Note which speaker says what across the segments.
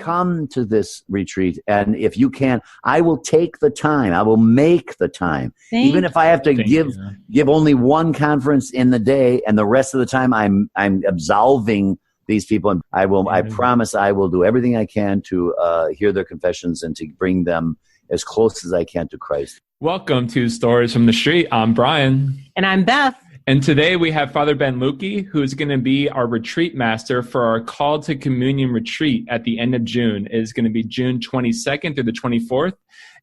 Speaker 1: come to this retreat. And if you can, I will take the time. I will make the time. Even if I have to give only one conference in the day and the rest of the time I'm absolving these people. And I promise I will do everything I can to hear their confessions and to bring them as close as I can to Christ.
Speaker 2: Welcome to Stories from the Street. I'm Brian.
Speaker 3: And I'm Beth.
Speaker 2: And today we have Father Ben&nbsp, who's going to be our retreat master for our Call to Communion retreat at the end of June. It is going to be June 22nd through the 24th.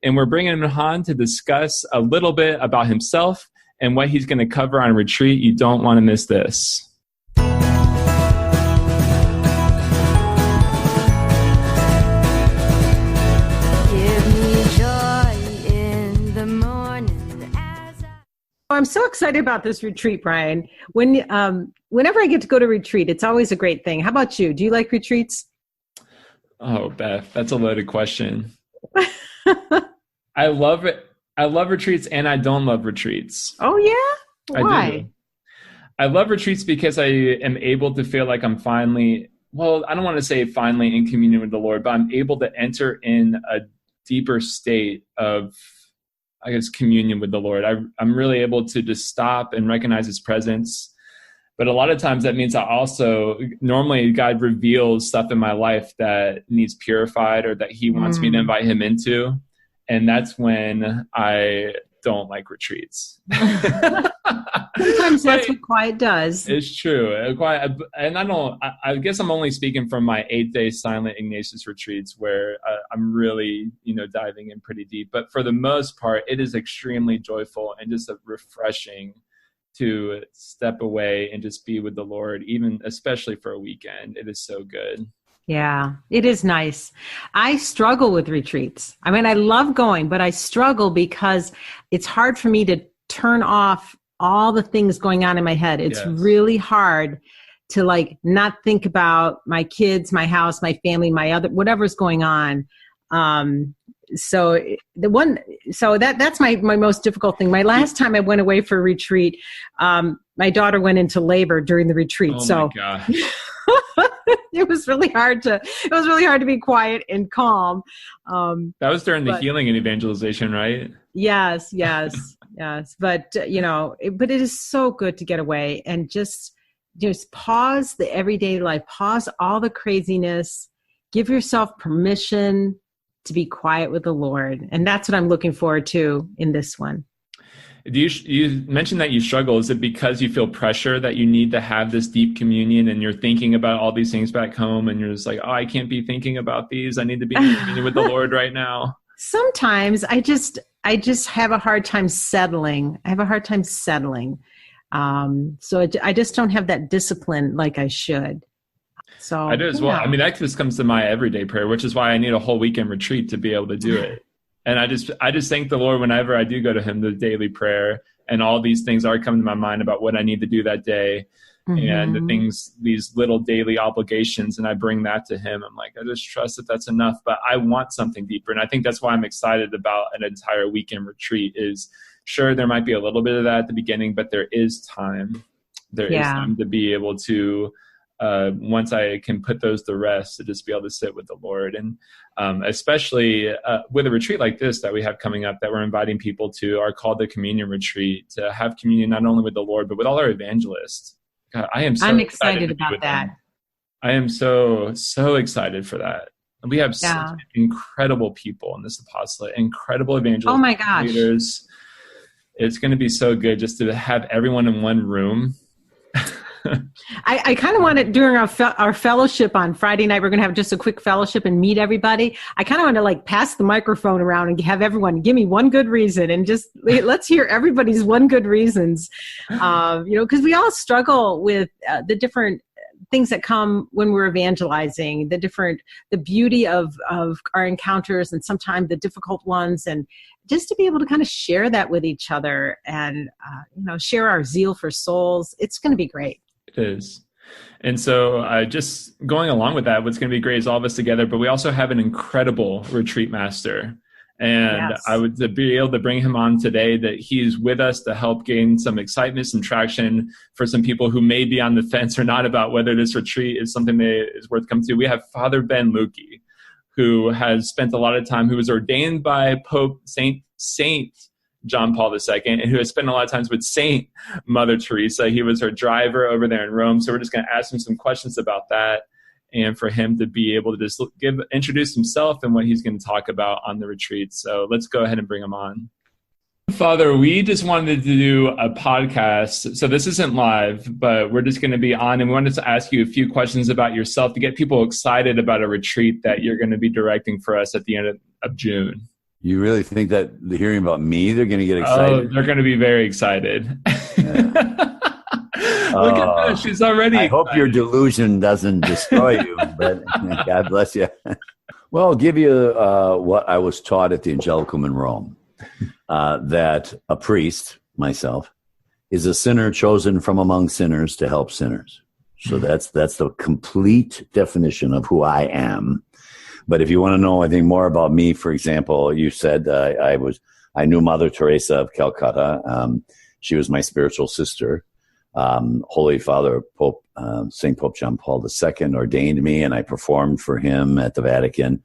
Speaker 2: And we're bringing him on to discuss a little bit about himself and what he's going to cover on retreat. You don't want to miss this.
Speaker 3: I'm so excited about this retreat, Brian. Whenever I get to go to retreat, it's always a great thing. How about you? Do you like retreats?
Speaker 2: Oh, Beth, that's a loaded question. I love it. I love retreats and I don't love retreats.
Speaker 3: Oh, yeah? Why?
Speaker 2: I do. I love retreats because I am able to feel like I'm finally, I don't want to say finally in communion with the Lord, but I'm able to enter in a deeper state of, I guess, communion with the Lord. I'm really able to just stop and recognize his presence. But a lot of times that means normally God reveals stuff in my life that needs purified or that he wants me to invite him into. And that's when I don't like retreats.
Speaker 3: Sometimes that's what quiet does.
Speaker 2: It's true. And I guess I'm only speaking from my 8-day silent Ignatius retreats where I'm really, diving in pretty deep. But for the most part, it is extremely joyful and just refreshing to step away and just be with the Lord, especially for a weekend. It is so good.
Speaker 3: Yeah, it is nice. I struggle with retreats. I mean, I love going, but I struggle because it's hard for me to turn off all the things going on in my head. It's really hard to not think about my kids, my house, my family, whatever's going on. So that's my most difficult thing. My last time I went away for a retreat, my daughter went into labor during the retreat.
Speaker 2: Oh my gosh.
Speaker 3: It was really hard to be quiet and calm.
Speaker 2: That was during the healing and evangelization, right?
Speaker 3: Yes. But but it is so good to get away and just pause the everyday life, pause all the craziness, give yourself permission to be quiet with the Lord. And that's what I'm looking forward to in this one.
Speaker 2: You mentioned that you struggle. Is it because you feel pressure that you need to have this deep communion and you're thinking about all these things back home and you're just like, I can't be thinking about these. I need to be in communion with the Lord right now.
Speaker 3: Sometimes I just have a hard time settling. So I just don't have that discipline like I should. So
Speaker 2: I do as well. I mean, that just comes to my everyday prayer, which is why I need a whole weekend retreat to be able to do it. And I just thank the Lord whenever I do go to him, the daily prayer, and all these things are coming to my mind about what I need to do that day and the things, these little daily obligations. And I bring that to him. I'm like, I just trust that that's enough, but I want something deeper. And I think that's why I'm excited about an entire weekend retreat is sure, there might be a little bit of that at the beginning, but there is time. There is time to be able to, once I can put those to rest, to just be able to sit with the Lord. And especially with a retreat like this that we have coming up, that we're inviting people to, our Call to Communion retreat, to have communion not only with the Lord, but with all our evangelists. God, I'm
Speaker 3: excited about that.
Speaker 2: I am so excited for that. We have such incredible people in this apostolate, incredible evangelists.
Speaker 3: Oh my gosh.
Speaker 2: Leaders. It's going to be so good just to have everyone in one room.
Speaker 3: I kind of want to, during our fellowship on Friday night, we're going to have just a quick fellowship and meet everybody. I kind of want to pass the microphone around and have everyone give me one good reason and just let's hear everybody's one good reasons. Because we all struggle with the different things that come when we're evangelizing, the beauty of our encounters and sometimes the difficult ones, and just to be able to kind of share that with each other and, share our zeal for souls. It's going to be great.
Speaker 2: It is. And so just going along with that, what's going to be great is all of us together, but we also have an incredible retreat master. And I would be able to bring him on today, that he's with us to help gain some excitement, some traction for some people who may be on the fence or not about whether this retreat is something that is worth coming to. We have Father Ben&nbsp, who has spent a lot of time, who was ordained by Pope Saint John Paul II, and who has spent a lot of times with Saint Mother Teresa. He was her driver over there in Rome. So we're just going to ask him some questions about that, and for him to be able to just introduce himself and what he's going to talk about on the retreat. So let's go ahead and bring him on. Father, we just wanted to do a podcast. So this isn't live, but we're just going to be on, and we wanted to ask you a few questions about yourself to get people excited about a retreat that you're going to be directing for us at the end of June.
Speaker 1: You really think that hearing about me, they're going to get excited?
Speaker 2: Oh, they're going to be very excited.
Speaker 1: Yeah.
Speaker 2: Look at that. She's already
Speaker 1: I hope your delusion doesn't destroy you, but God bless you. Well, I'll give you what I was taught at the Angelicum in Rome. That a priest, myself, is a sinner chosen from among sinners to help sinners. So that's the complete definition of who I am. But if you want to know anything more about me, for example, you said I knew Mother Teresa of Calcutta. She was my spiritual sister. Holy Father Pope St. Pope John Paul II ordained me, and I performed for him at the Vatican.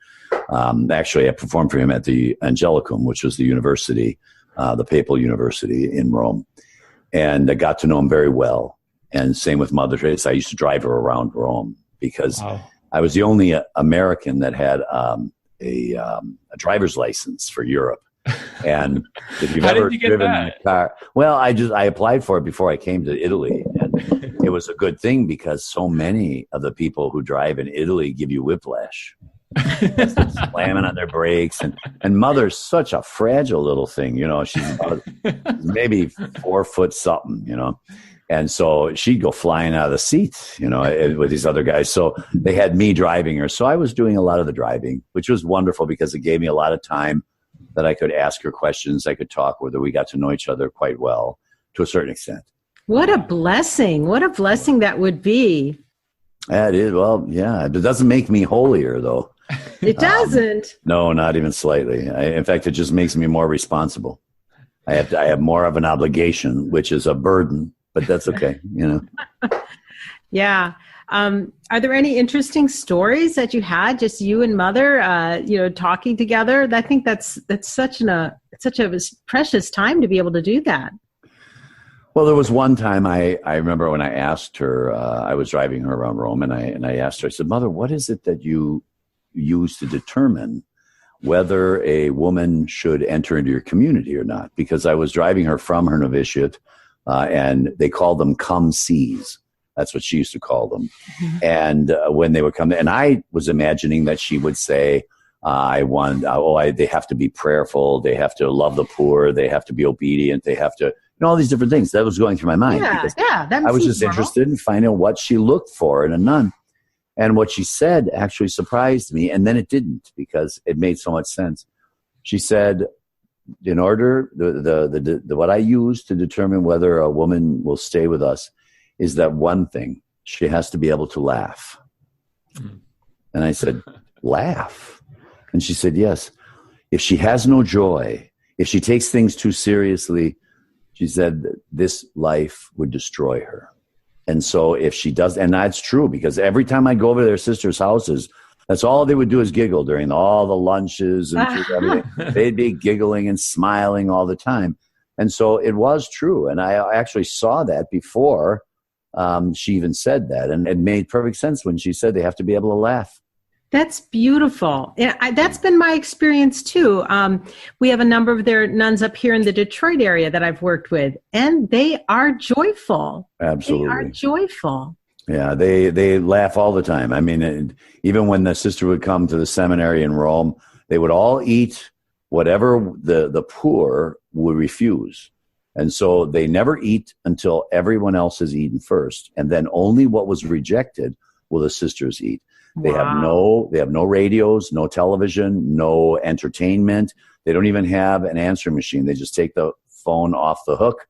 Speaker 1: Actually, I performed for him at the Angelicum, which was the university, the papal university in Rome. And I got to know him very well. And same with Mother Teresa. I used to drive her around Rome because I was the only American that had a driver's license for Europe. And if you've ever driven in a car, well, I applied for it before I came to Italy. And it was a good thing because so many of the people who drive in Italy give you whiplash. Slamming on their brakes, and Mother's such a fragile little thing, she's about maybe 4 foot something, and so she'd go flying out of the seat, with these other guys. So they had me driving her, so I was doing a lot of the driving, which was wonderful because it gave me a lot of time that I could ask her questions, I could talk with her. We got to know each other quite well to a certain extent.
Speaker 3: What a blessing that would be.
Speaker 1: It is. Well, yeah, it doesn't make me holier though.
Speaker 3: It doesn't.
Speaker 1: No, not even slightly. In fact, it just makes me more responsible. I have more of an obligation, which is a burden, but that's okay,
Speaker 3: Yeah. Are there any interesting stories that you had, just you and Mother, talking together? I think that's such a precious time to be able to do that.
Speaker 1: Well, there was one time I remember when I asked her, I was driving her around Rome, and I asked her, I said, Mother, what is it that you use to determine whether a woman should enter into your community or not? Because I was driving her from her novitiate, and they called them come-sees. That's what she used to call them. Mm-hmm. And when they would come, and I was imagining that she would say, they have to be prayerful, they have to love the poor, they have to be obedient, they have to, all these different things. That was going through my mind. I was just interested in finding out what she looked for in a nun. And what she said actually surprised me, and then it didn't because it made so much sense. She said, in order, what I use to determine whether a woman will stay with us is that one thing, she has to be able to laugh. Mm. And I said, laugh? And she said, yes. If she has no joy, if she takes things too seriously, she said this life would destroy her. And so if she does, and that's true, because every time I go over to their sisters' houses, that's all they would do is giggle during all the lunches and everything. They'd be giggling and smiling all the time. And so it was true. And I actually saw that before she even said that. And it made perfect sense when she said they have to be able to laugh.
Speaker 3: That's beautiful. That's been my experience too. We have a number of their nuns up here in the Detroit area that I've worked with, and they are joyful.
Speaker 1: Absolutely.
Speaker 3: They are joyful.
Speaker 1: Yeah, they laugh all the time. I mean, even when the sister would come to the seminary in Rome, they would all eat whatever the poor would refuse. And so they never eat until everyone else has eaten first. And then only what was rejected will the sisters eat. They have no radios, no television, no entertainment. They don't even have an answering machine. They just take the phone off the hook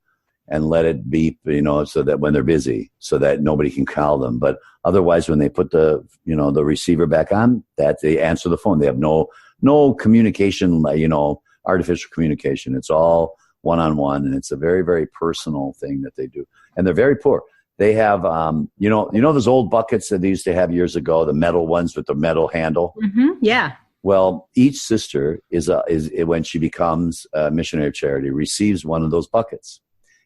Speaker 1: and let it beep, so that when they're busy, so that nobody can call them. But otherwise, when they put the receiver back on, that they answer the phone. They have no communication, artificial communication. It's all one-on-one, and it's a very, very personal thing that they do. And they're very poor. They have, those old buckets that they used to have years ago, the metal ones with the metal handle?
Speaker 3: Mm-hmm. Yeah.
Speaker 1: Well, each sister is when she becomes a missionary of charity, receives one of those buckets.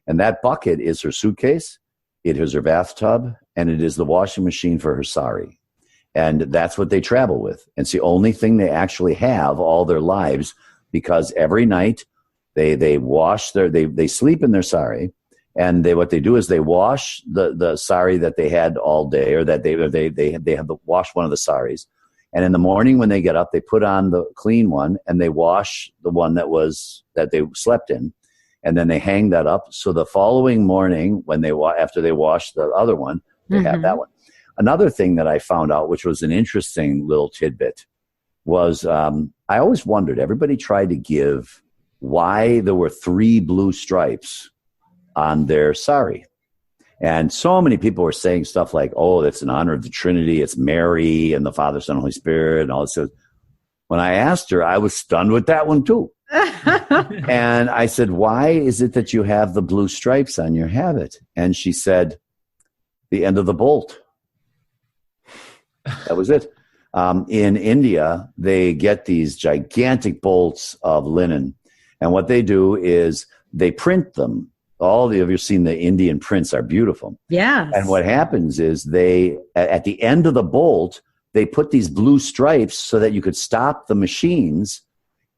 Speaker 1: And that bucket is her suitcase, it is her bathtub, and it is the washing machine for her sari. And that's what they travel with. It's the only thing they actually have all their lives, because every night they wash they sleep in their sari, and what they do is they wash the sari that they had all day, or that they have to wash one of the saris. And in the morning when they get up, they put on the clean one and they wash the one that they slept in. And then they hang that up. So the following morning, after they wash the other one, they have that one. Another thing that I found out, which was an interesting little tidbit, was I always wondered, everybody tried to give why there were 3 blue stripes on their sari. And so many people were saying stuff like, oh, that's in honor of the Trinity. It's Mary and the Father, Son, and Holy Spirit, and all this. When I asked her, I was stunned with that one too. And I said, why is it that you have the blue stripes on your habit? And she said, the end of the bolt. That was it. In India, they get these gigantic bolts of linen. And what they do is they print them. All of you have seen the Indian prints are beautiful.
Speaker 3: Yes.
Speaker 1: And what happens is at the end of the bolt, they put these blue stripes so that you could stop the machines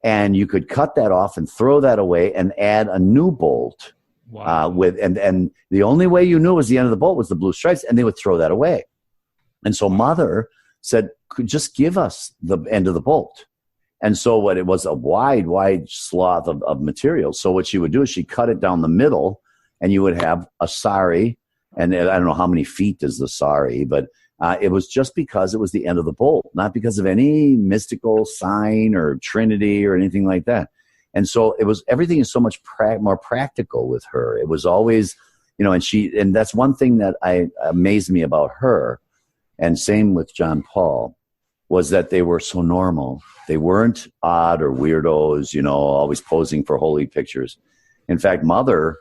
Speaker 1: and you could cut that off and throw that away and add a new bolt. Wow. And the only way you knew it was the end of the bolt was the blue stripes, and they would throw that away. And so Mother said, just give us the end of the bolt. And so it was a wide swath of material. So what she would do is she'd cut it down the middle, and you would have a sari. And I don't know how many feet is the sari, but it was just because it was the end of the bolt, not because of any mystical sign or Trinity or anything like that. And so everything is so much more practical with her. It was always, and that's one thing that amazed me about her, and same with John Paul, was that they were so normal. They weren't odd or weirdos, always posing for holy pictures. In fact, Mother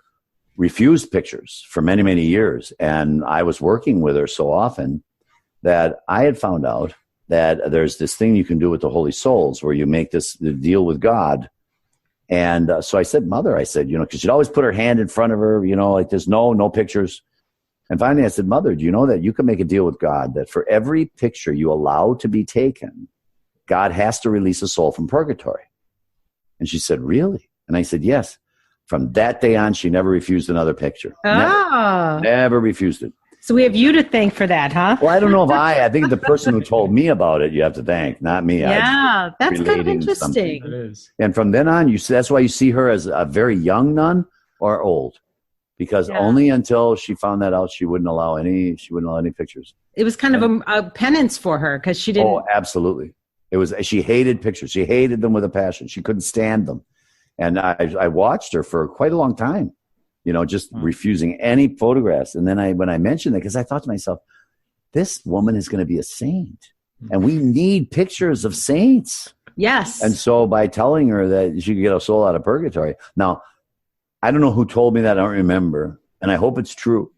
Speaker 1: refused pictures for many, many years. And I was working with her so often that I had found out that there's this thing you can do with the holy souls where you make this deal with God. And so I said, Mother, because she'd always put her hand in front of her, like there's no pictures. And finally I said, Mother, do you know that you can make a deal with God that for every picture you allow to be taken, God has to release a soul from purgatory? And she said, really? And I said, yes. From that day on, she never refused another picture. Never refused it.
Speaker 3: So we have you to thank for that, huh?
Speaker 1: Well, I don't know if I think the person who told me about it, you have to thank, not me.
Speaker 3: Yeah, that's kind of interesting.
Speaker 2: It is.
Speaker 1: And from then on, that's why you see her as a very young nun or old. Because only until she found that out, she wouldn't allow any pictures.
Speaker 3: It was kind of a penance for her because she didn't.
Speaker 1: Oh, absolutely. She hated pictures. She hated them with a passion. She couldn't stand them. And I watched her for quite a long time, just refusing any photographs. And then when I mentioned it, because I thought to myself, this woman is going to be a saint. And we need pictures of saints.
Speaker 3: Yes.
Speaker 1: And so by telling her that she could get a soul out of purgatory. Now, I don't know who told me that. I don't remember. And I hope it's true.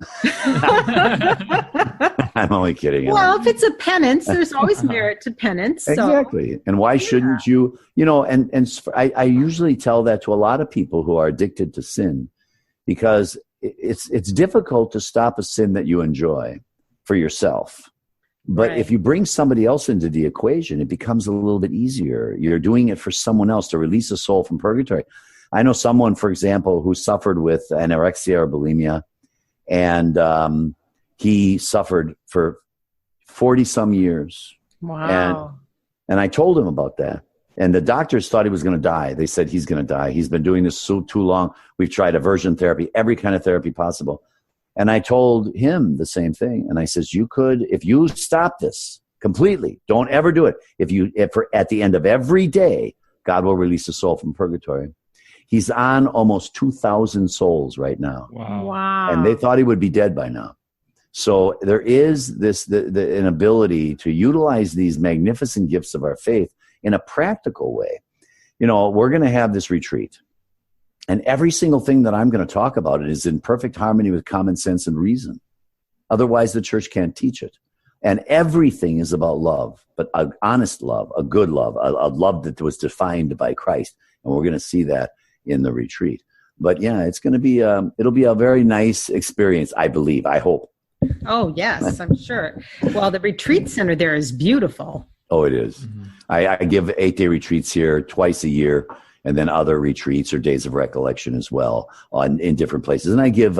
Speaker 1: I'm only kidding.
Speaker 3: Well, if it's a penance, there's always merit to penance. So.
Speaker 1: Exactly. And why shouldn't you, and I usually tell that to a lot of people who are addicted to sin, because it's difficult to stop a sin that you enjoy for yourself. But if you bring somebody else into the equation, it becomes a little bit easier. You're doing it for someone else to release a soul from purgatory. I know someone, for example, who suffered with anorexia or bulimia, and he suffered for 40-some years.
Speaker 3: Wow.
Speaker 1: And I told him about that. And the doctors thought he was going to die. They said, he's going to die. He's been doing this too long. We've tried aversion therapy, every kind of therapy possible. And I told him the same thing. And I says, if you stop this completely, don't ever do it. If at the end of every day, God will release a soul from purgatory. He's on almost 2,000 souls right now.
Speaker 3: Wow.
Speaker 1: And they thought he would be dead by now. So there is an ability to utilize these magnificent gifts of our faith in a practical way. We're going to have this retreat. And every single thing that I'm going to talk about is in perfect harmony with common sense and reason. Otherwise, the church can't teach it. And everything is about love, but an honest love, a good love, a love that was defined by Christ. And we're going to see that in the retreat. But yeah, it's going to be, it'll be a very nice experience, I believe, I hope.
Speaker 3: Oh, yes, I'm sure. Well, the retreat center there is beautiful.
Speaker 1: Oh, it is. Mm-hmm. I give 8-day retreats here twice a year, and then other retreats or days of recollection as well in different places. And I give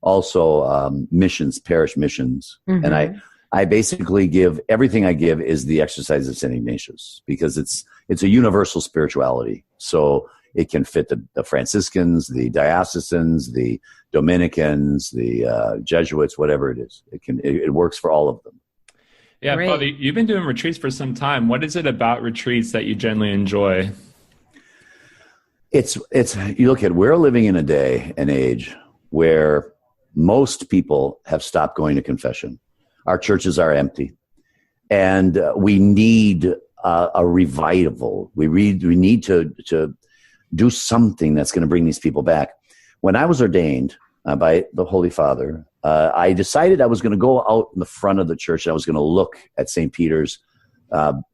Speaker 1: also missions, parish missions. Mm-hmm. And I basically give, everything I give is the exercise of St. Ignatius, because it's a universal spirituality. So it can fit the Franciscans, the diocesanes, the Dominicans, the Jesuits, whatever it is. It works for all of them.
Speaker 2: Yeah,
Speaker 3: Great.
Speaker 2: Father, you've been doing retreats for some time. What is it about retreats that you generally enjoy?
Speaker 1: It's you look at, we're living in a day and age where most people have stopped going to confession. Our churches are empty, and we need a revival. We need to do something that's going to bring these people back. When I was ordained by the Holy Father, I decided I was going to go out in the front of the church. And I was going to look at St. Peter's,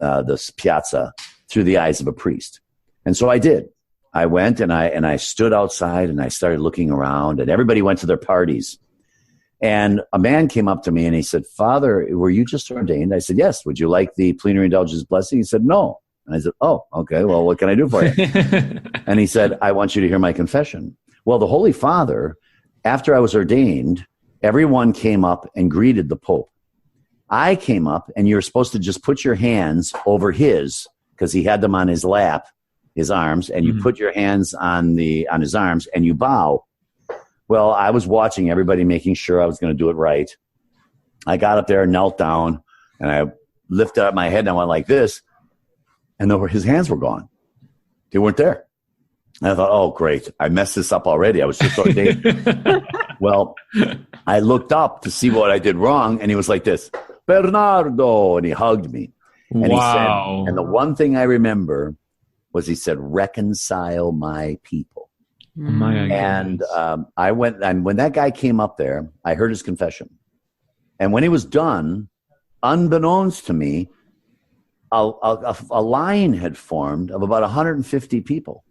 Speaker 1: this piazza, through the eyes of a priest. And so I did. I went and I stood outside and I started looking around, and everybody went to their parties. And a man came up to me and he said, "Father, were you just ordained?" I said, "Yes. Would you like the plenary indulgence blessing?" He said, "No." And I said, "Oh, okay. Well, what can I do for you?" And he said, "I want you to hear my confession." Well, the Holy Father, after I was ordained, everyone came up and greeted the Pope. I came up, and you're supposed to just put your hands over his, because he had them on his lap, his arms, and you put your hands on his arms and you bow. Well, I was watching everybody, making sure I was going to do it right. I got up there, knelt down, and I lifted up my head and I went like this, and his hands were gone. They weren't there. And I thought, oh, great. I messed this up already. I was just ordained. Well, I looked up to see what I did wrong, and he was like this, "Bernardo," and he hugged me. And he said, and the one thing I remember was he said, "Reconcile my people."
Speaker 2: Oh my
Speaker 1: and I went, and when that guy came up there, I heard his confession. And when he was done, unbeknownst to me, a line had formed of about 150 people.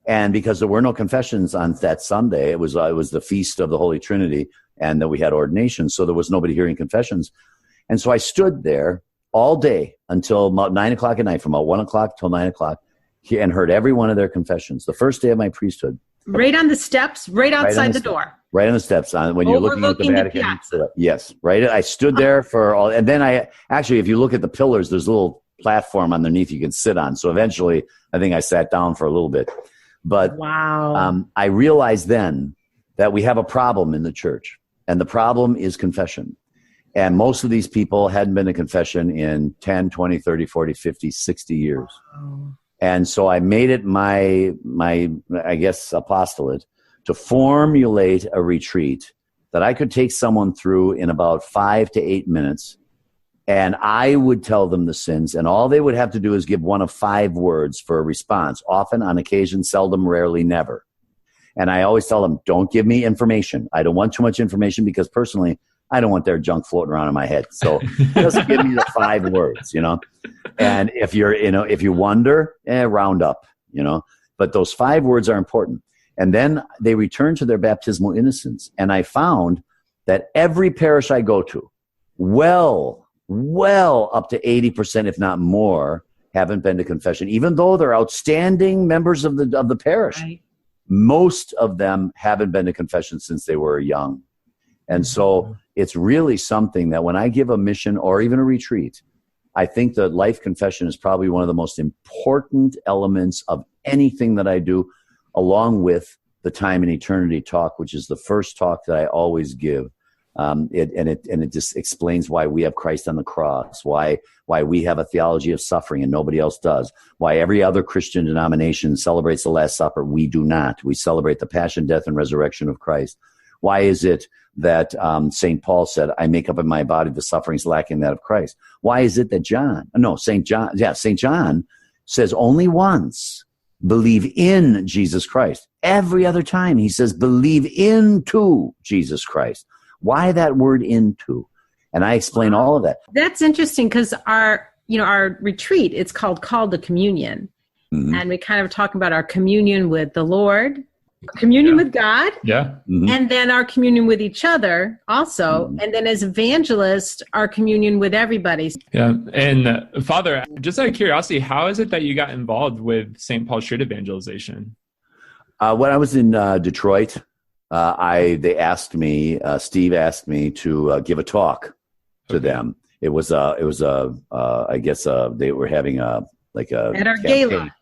Speaker 1: And because there were no confessions on that Sunday, it was the feast of the Holy Trinity, and that we had ordination, so there was nobody hearing confessions. And so I stood there all day until about 9 o'clock at night, from about 1 o'clock till 9 o'clock, and heard every one of their confessions. The first day of my priesthood.
Speaker 3: Right on the steps, right outside the door.
Speaker 1: Right on the steps, when you're looking at the Vatican. Yes, right. I stood there for all, and then if you look at the pillars, there's a little platform underneath you can sit on. So eventually, I think I sat down for a little bit. But
Speaker 3: wow.
Speaker 1: I realized then that we have a problem in the church, and the problem is confession. And most of these people hadn't been to confession in 10, 20, 30, 40, 50, 60 years. Wow. And so I made it my I guess, apostolate to formulate a retreat that I could take someone through in about 5 to 8 minutes. And I would tell them the sins, and all they would have to do is give one of 5 words for a response. Often, on occasion, seldom, rarely, never. And I always tell them, don't give me information. I don't want too much information, because personally, I don't want their junk floating around in my head. So just give me the 5 words, And if you wonder, round up, But those 5 words are important. And then they return to their baptismal innocence. And I found that every parish I go to, well up to 80%, if not more, haven't been to confession, even though they're outstanding members of the parish. Right. Most of them haven't been to confession since they were young. And so it's really something that when I give a mission or even a retreat, I think that life confession is probably one of the most important elements of anything that I do, along with the time and eternity talk, which is the first talk that I always give. It just explains why we have Christ on the cross, why we have a theology of suffering and nobody else does, why every other Christian denomination celebrates the Last Supper. We do not. We celebrate the passion, death, and resurrection of Christ. Why is it that St. Paul said, "I make up in my body the sufferings lacking that of Christ"? Why is it that St. John says only once, believe in Jesus Christ. Every other time he says, believe into Jesus Christ. Why that word into? And I explain all of that.
Speaker 3: That's interesting because our retreat, it's called to Communion. Mm-hmm. And we kind of talk about our communion with the Lord, communion with God, and then our communion with each other also. And then as evangelists, our communion with everybody.
Speaker 2: Yeah. And Father, just out of curiosity, how is it that you got involved with St. Paul Street Evangelization?
Speaker 1: When I was in Detroit, Steve asked me to give a talk to them. It was I guess they were having at our gala.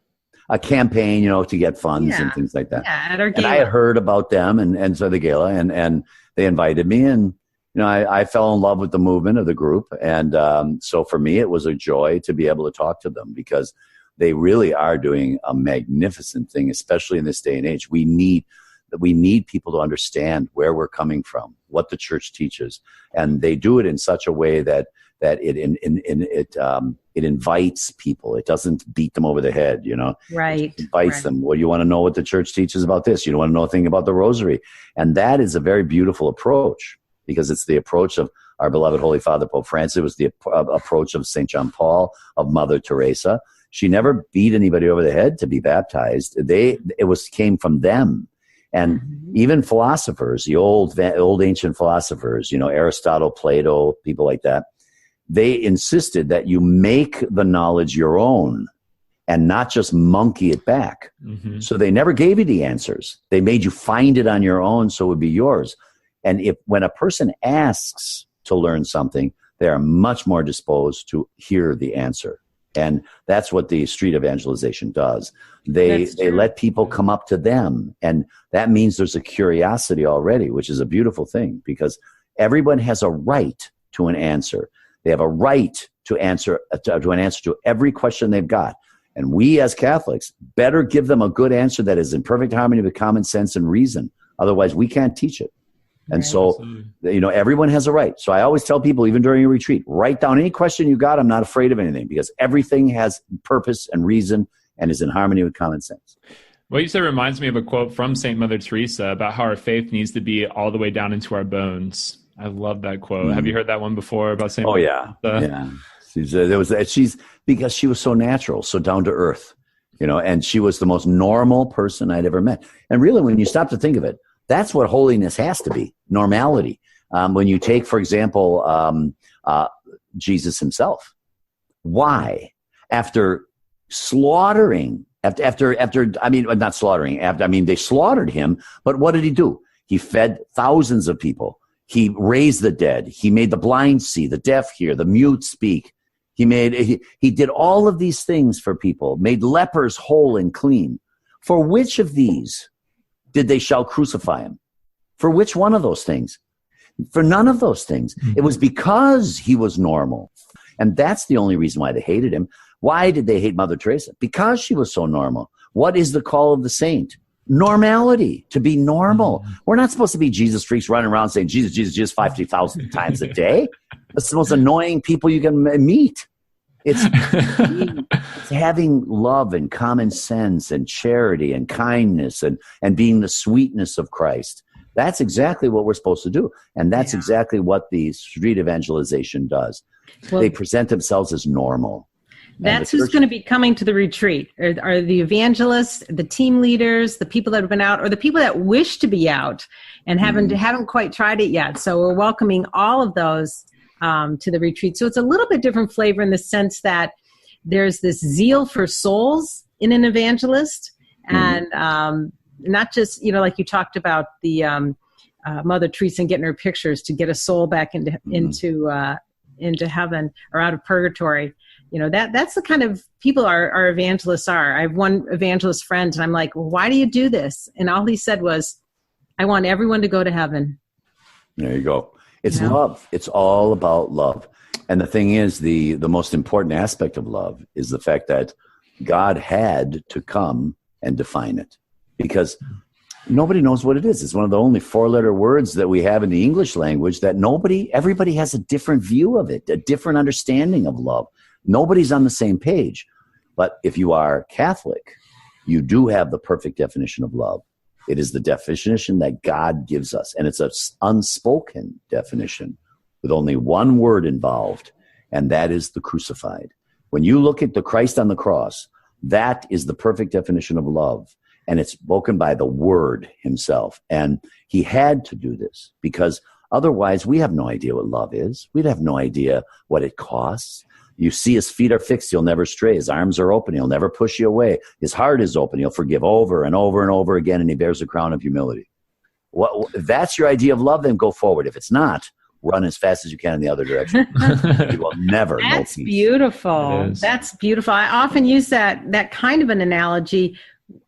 Speaker 1: A campaign, to get funds and things like that.
Speaker 3: Yeah, at our
Speaker 1: And
Speaker 3: gala.
Speaker 1: I had heard about them and so the gala and they invited me and, I fell in love with the movement of the group. And so for me, it was a joy to be able to talk to them because they really are doing a magnificent thing, especially in this day and age. We need people to understand where we're coming from, what the church teaches. And they do it in such a way that it invites people. It doesn't beat them over the head,
Speaker 3: Right.
Speaker 1: It invites them. Well, you want to know what the church teaches about this? You don't want to know a thing about the rosary. And that is a very beautiful approach because it's the approach of our beloved Holy Father, Pope Francis. It was the approach of St. John Paul, of Mother Teresa. She never beat anybody over the head to be baptized. It came from them. And even philosophers, the old ancient philosophers, Aristotle, Plato, people like that, they insisted that you make the knowledge your own and not just monkey it back. Mm-hmm. So they never gave you the answers. They made you find it on your own so it would be yours. And when a person asks to learn something, they are much more disposed to hear the answer. And that's what the street evangelization does. They let people come up to them. And that means there's a curiosity already, which is a beautiful thing because everyone has a right to an answer. They have a right to answer to every question they've got. And we as Catholics better give them a good answer that is in perfect harmony with common sense and reason. Otherwise, we can't teach it. And so, everyone has a right. So I always tell people, even during a retreat, write down any question you got. I'm not afraid of anything because everything has purpose and reason and is in harmony with common sense.
Speaker 2: What you said reminds me of a quote from St. Mother Teresa about how our faith needs to be all the way down into our bones. I love that quote. Have you heard that one before about St.
Speaker 1: Oh, yeah. Yeah. She's because she was so natural, so down to earth, and she was the most normal person I'd ever met. And really, when you stop to think of it, that's what holiness has to be, normality. When you take, for example, Jesus himself, why? After slaughtering, they slaughtered him, but what did he do? He fed thousands of people. He raised the dead. He made the blind see, the deaf hear, the mute speak. He did all of these things for people, made lepers whole and clean. For which of these did they shall crucify him? For which one of those things? For none of those things. Mm-hmm. It was because he was normal. And that's the only reason why they hated him. Why did they hate Mother Teresa? Because she was so normal. What is the call of the saint? Normality, to be normal. Mm-hmm. We're not supposed to be Jesus freaks running around saying, Jesus, Jesus, Jesus, 50,000 times a day. That's the most annoying people you can meet. It's having love and common sense and charity and kindness and being the sweetness of Christ. That's exactly what we're supposed to do. And that's exactly what the street evangelization does. Well, they present themselves as normal.
Speaker 3: That's who's going to be coming to the retreat are the evangelists, the team leaders, the people that have been out, or the people that wish to be out and haven't quite tried it yet. So we're welcoming all of those to the retreat. So it's a little bit different flavor in the sense that there's this zeal for souls in an evangelist, and not just, like you talked about the Mother Teresa and getting her pictures to get a soul back into heaven or out of purgatory. That's the kind of people our evangelists are. I have one evangelist friend, and I'm like, well, why do you do this? And all he said was, I want everyone to go to heaven.
Speaker 1: There you go. It's love. It's all about love. And the thing is, the most important aspect of love is the fact that God had to come and define it, because nobody knows what it is. It's one of the only 4-letter words that we have in the English language that everybody has a different view of it, a different understanding of love. Nobody's on the same page. But if you are Catholic, you do have the perfect definition of love. It is the definition that God gives us, and it's an unspoken definition. with only one word involved, and that is the crucified. When you look at the Christ on the cross, that is the perfect definition of love. And it's spoken by the Word himself. And he had to do this because otherwise we have no idea what love is. We'd have no idea what it costs. You see his feet are fixed, he'll never stray. His arms are open, he'll never push you away. His heart is open, he'll forgive over and over and over again, and he bears the crown of humility. If that's your idea of love, then go forward. If it's not, run as fast as you can in the other direction. You will never know peace.
Speaker 3: That's beautiful. That's beautiful. I often use that kind of an analogy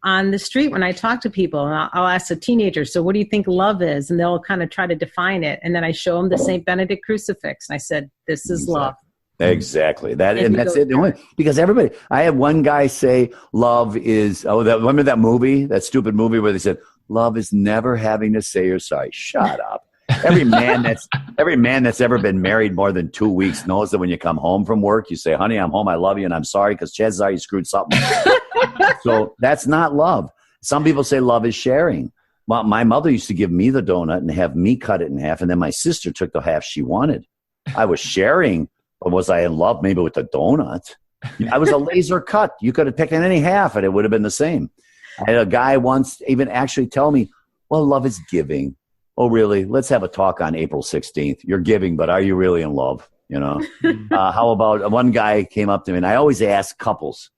Speaker 3: on the street when I talk to people. And I'll ask a teenager, so what do you think love is? And they'll kind of try to define it. And then I show them the St. Benedict crucifix. And I said, this is love.
Speaker 1: Exactly. And that's it. Because everybody, I had one guy say love is, remember that movie, that stupid movie where they said, love is never having to say you're sorry. Shut up. Every man that's ever been married more than 2 weeks knows that when you come home from work, you say, honey, I'm home. I love you. And I'm sorry, because chances are you screwed something. So that's not love. Some people say love is sharing. Well, my mother used to give me the donut and have me cut it in half. And then my sister took the half she wanted. I was sharing. But was I in love maybe with the donut? I was a laser cut. You could have picked any half and it would have been the same. I had a guy once even actually tell me, well, love is giving. Oh, really? Let's have a talk on April 16th. You're giving, but are you really in love? You know? How about one guy came up to me, and I always ask couples,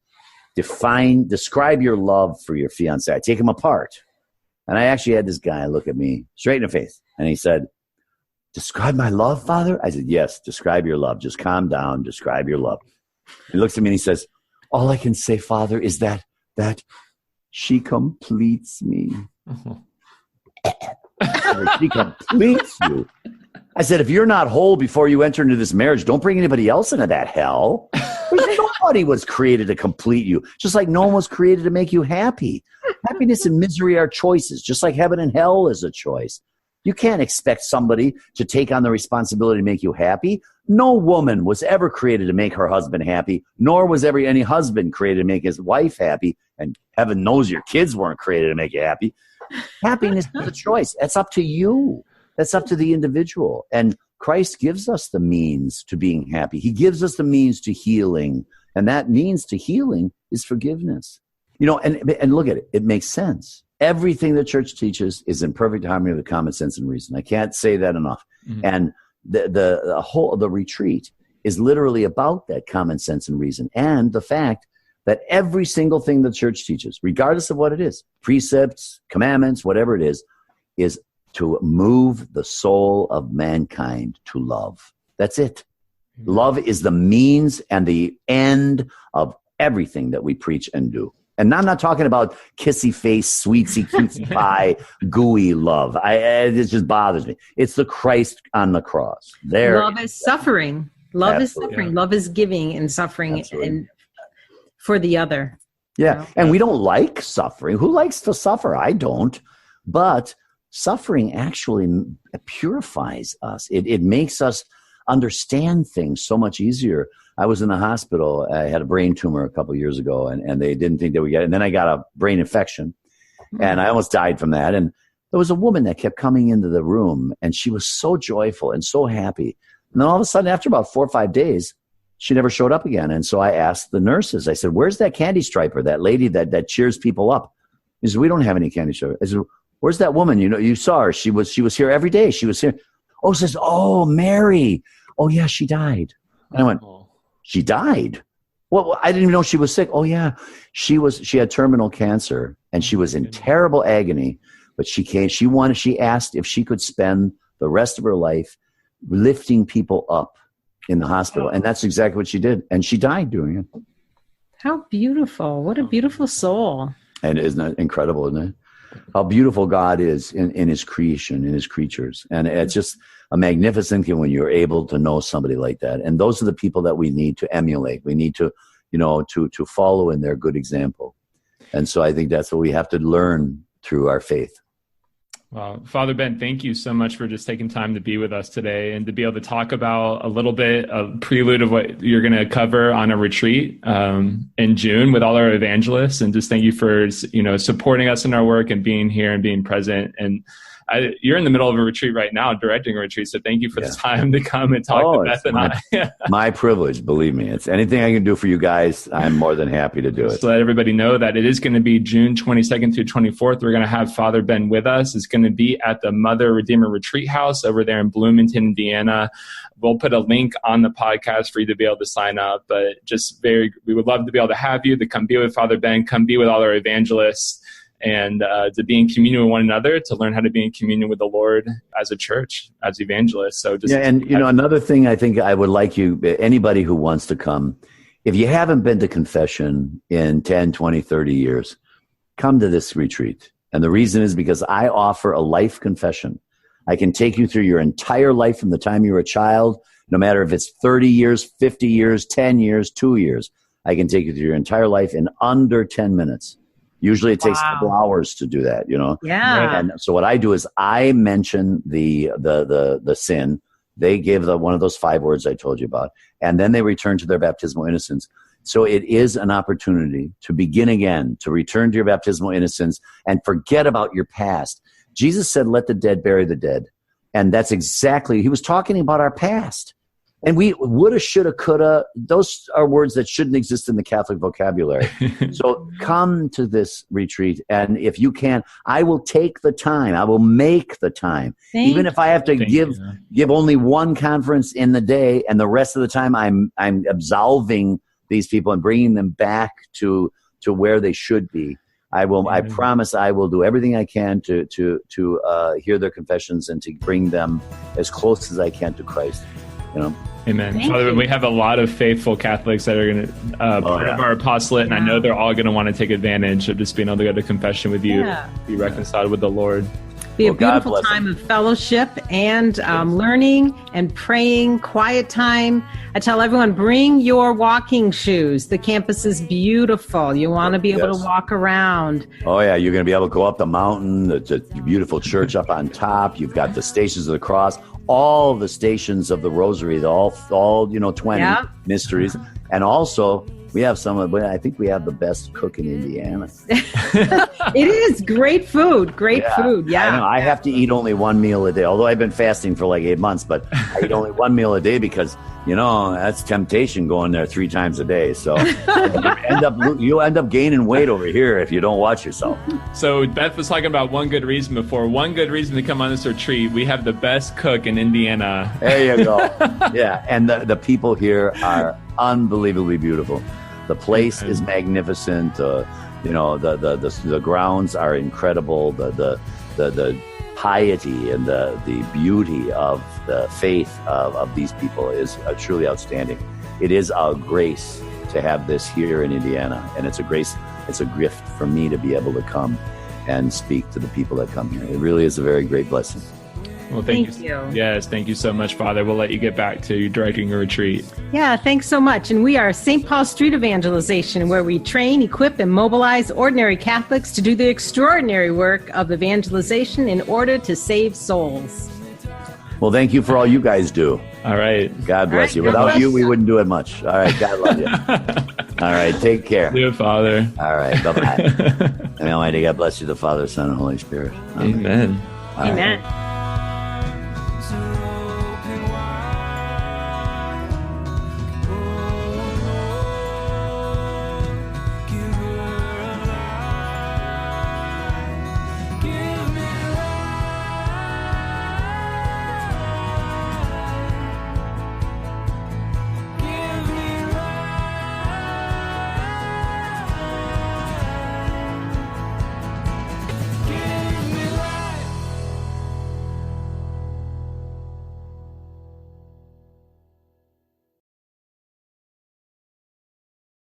Speaker 1: describe your love for your fiancé. I take them apart. And I actually had this guy look at me straight in the face, and he said, describe my love, Father? I said, yes, describe your love. Just calm down. Describe your love. He looks at me and he says, all I can say, Father, is that she completes me. She completes you. I said, if you're not whole before you enter into this marriage, don't bring anybody else into that hell. Nobody was created to complete you. Just like no one was created to make you happy. Happiness and misery are choices, just like heaven and hell is a choice. You can't expect somebody to take on the responsibility to make you happy. No woman was ever created to make her husband happy, nor was ever any husband created to make his wife happy. And heaven knows your kids weren't created to make you happy. Happiness is a choice. That's up to you. That's up to the individual. And Christ gives us the means to being happy. He gives us the means to healing. And that means to healing is forgiveness. You know, and look at it. It makes sense. Everything the church teaches is in perfect harmony with common sense and reason. I can't say that enough. Mm-hmm. And the whole of the retreat is literally about that common sense and reason, and the fact that every single thing the church teaches, regardless of what it is, precepts, commandments, whatever it is to move the soul of mankind to love. That's it. Mm-hmm. Love is the means and the end of everything that we preach and do. And I'm not talking about kissy face, sweetsy, cutesy pie, gooey love. It just bothers me. It's the Christ on the cross.
Speaker 3: Love is suffering. Love is suffering. Love is giving and suffering and for the other.
Speaker 1: Yeah. You know? And we don't like suffering. Who likes to suffer? I don't. But suffering actually purifies us. It makes us understand things so much easier. I was in the hospital. I had a brain tumor a couple of years ago, and they didn't think they would get it. And then I got a brain infection, and I almost died from that. And there was a woman that kept coming into the room, and she was so joyful and so happy. And then all of a sudden, after about 4 or 5 days, she never showed up again. And so I asked the nurses, I said, where's that candy striper, that lady that cheers people up? He said, we don't have any candy striper. I said, where's that woman? You know, you saw her. She was here every day. She was here. Oh, says, oh, Mary. Oh, yeah, she died. And I went, she died? Well, I didn't even know she was sick. Oh, yeah. She had terminal cancer, and she was in terrible agony. But she asked if she could spend the rest of her life lifting people up in the hospital. And that's exactly what she did. And she died doing it.
Speaker 3: How beautiful. What a beautiful soul.
Speaker 1: And isn't that incredible, isn't it? How beautiful God is in his creation, in his creatures. And it's just a magnificent thing when you're able to know somebody like that. And those are the people that we need to emulate. We need to, to follow in their good example. And so I think that's what we have to learn through our faith.
Speaker 2: Well, Father Ben, thank you so much for just taking time to be with us today and to be able to talk about a little bit of prelude of what you're going to cover on a retreat in June with all our evangelists. And just thank you for, supporting us in our work and being here and being present. And you're in the middle of a retreat right now, directing a retreat. So thank you for the time to come and talk to Beth and I.
Speaker 1: My privilege, believe me. It's anything I can do for you guys. I'm more than happy to do it.
Speaker 2: So let everybody know that it is going to be June 22nd through 24th. We're going to have Father Ben with us. It's going to be at the Mother Redeemer Retreat House over there in Bloomington, Indiana. We'll put a link on the podcast for you to be able to sign up. But we would love to be able to have you to come be with Father Ben, come be with all our evangelists, and to be in communion with one another, to learn how to be in communion with the Lord as a church, as evangelists. So
Speaker 1: another thing I think I would like anybody who wants to come, if you haven't been to confession in 10, 20, 30 years, come to this retreat. And the reason is because I offer a life confession. I can take you through your entire life from the time you were a child, no matter if it's 30 years, 50 years, 10 years, 2 years. I can take you through your entire life in under 10 minutes. Usually it takes a couple hours to do that,
Speaker 3: Yeah.
Speaker 1: And so what I do is I mention the sin. They give one of those 5 words I told you about, and then they return to their baptismal innocence. So it is an opportunity to begin again, to return to your baptismal innocence and forget about your past. Jesus said, let the dead bury the dead. And that's exactly, he was talking about our past. And we woulda, shoulda, coulda, those are words that shouldn't exist in the Catholic vocabulary. So come to this retreat. And if you can, I will take the time. I will make the time. Even if I have to give only one conference in the day, and the rest of the time I'm absolving these people and bringing them back to where they should be. I promise I will do everything I can to hear their confessions and to bring them as close as I can to Christ.
Speaker 2: Amen. Father, we have a lot of faithful Catholics that are going to part of our apostolate, and I know they're all going to want to take advantage of just being able to go to confession with you, be reconciled with the Lord.
Speaker 3: Be a beautiful time of fellowship and learning and praying, quiet time. I tell everyone, bring your walking shoes. The campus is beautiful. You want to be able to walk around.
Speaker 1: Oh, yeah. You're going to be able to go up the mountain. It's a beautiful church up on top. You've got the Stations of the Cross, all the stations of the Rosary, all 20 mysteries. And also, we have I think we have the best cook in Indiana.
Speaker 3: It is great food. Food. Yeah.
Speaker 1: I know. I have to eat only one meal a day, although I've been fasting for like 8 months, but I eat only one meal a day because, that's temptation going there 3 times a day. So you'll end up gaining weight over here if you don't watch yourself.
Speaker 2: So Beth was talking about one good reason before. One good reason to come on this retreat. We have the best cook in Indiana.
Speaker 1: There you go. Yeah. And the people here are unbelievably beautiful. The place is magnificent. The grounds are incredible. The piety and the beauty of the faith of these people is truly outstanding. It is a grace to have this here in Indiana, and it's a grace. It's a gift for me to be able to come and speak to the people that come here. It really is a very great blessing.
Speaker 2: Well, thank you. Yes, thank you so much, Father. We'll let you get back to directing a retreat.
Speaker 3: Yeah, thanks so much. And we are St. Paul Street Evangelization, where we train, equip, and mobilize ordinary Catholics to do the extraordinary work of evangelization in order to save souls.
Speaker 1: Well, thank you for all you guys do.
Speaker 2: All right.
Speaker 1: God bless you. Without you, we wouldn't do it much. All right. God love you. All right. Take care.
Speaker 2: See you, Father.
Speaker 1: All right. Bye-bye. And Almighty God bless you, the Father, Son, and Holy Spirit.
Speaker 2: Amen.
Speaker 3: Amen.